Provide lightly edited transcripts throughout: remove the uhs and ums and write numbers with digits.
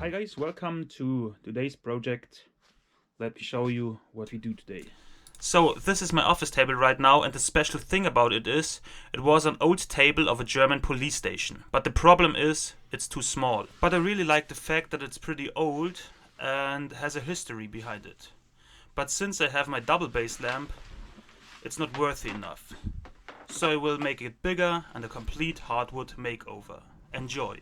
Hi guys, welcome to today's project. Let me show you what we do today. So this is my office table right now, and the special thing about it is it was an old table of a German police station. But the problem is it's too small. But I really like the fact that it's pretty old and has a history behind it. But since I have my double base lamp, it's not worthy enough. So I will make it bigger and a complete hardwood makeover. Enjoy!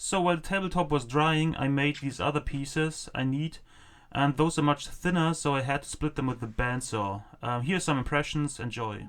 So while the tabletop was drying, I made these other pieces I need, and those are much thinner, so I had to split them with the bandsaw. Here's some impressions, enjoy.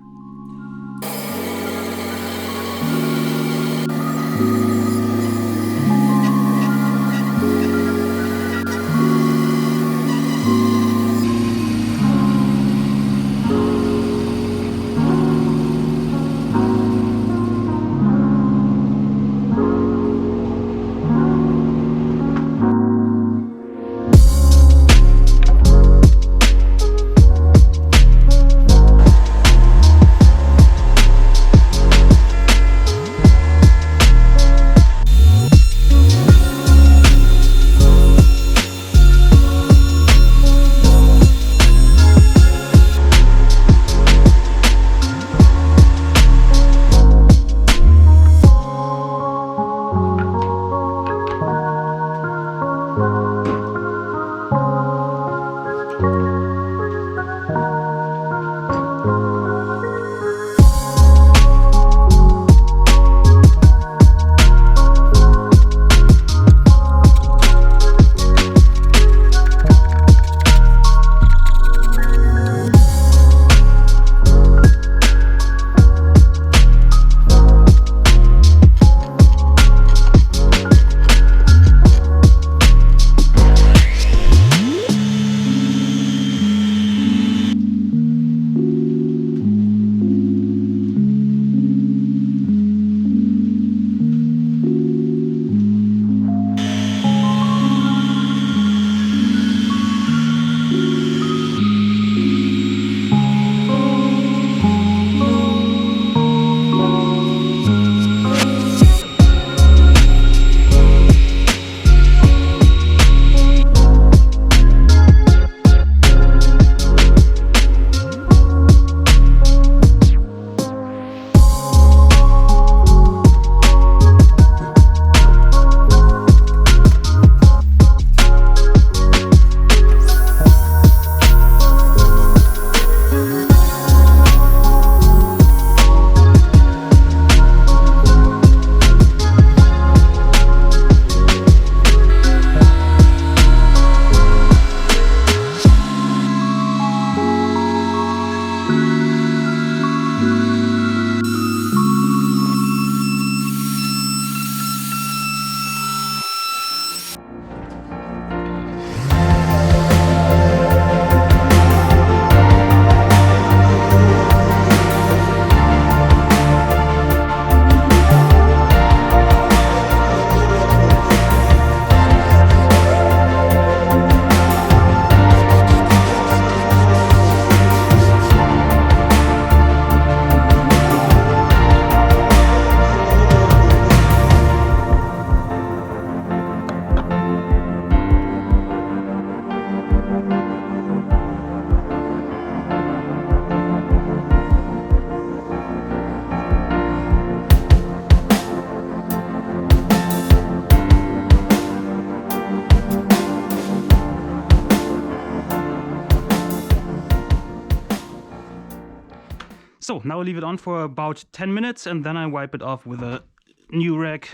So now I leave it on for about 10 minutes and then I wipe it off with a new rag.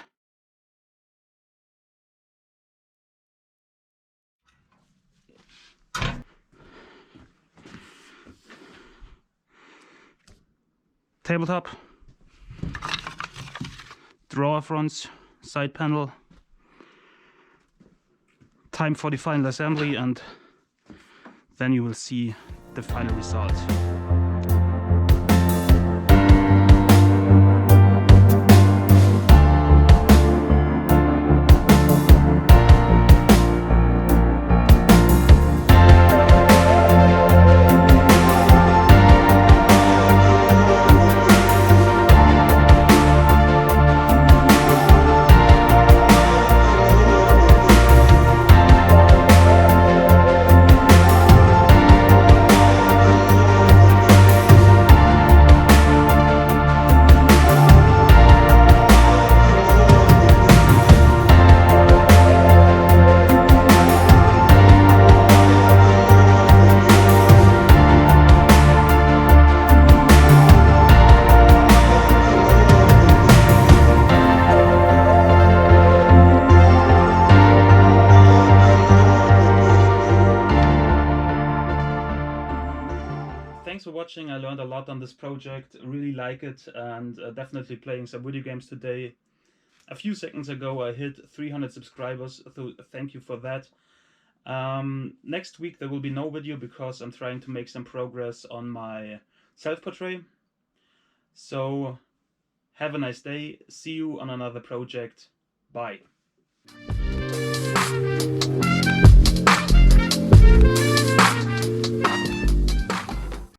Tabletop, drawer fronts, side panel, time for the final assembly, and then you will see the final result. Thanks for watching. I learned a lot on this project, really like it, and definitely playing some video games today. A few seconds ago I hit 300 subscribers, so thank you for that. Next week there will be no video because I'm trying to make some progress on my self-portrait. So have a nice day, see you on another project, bye.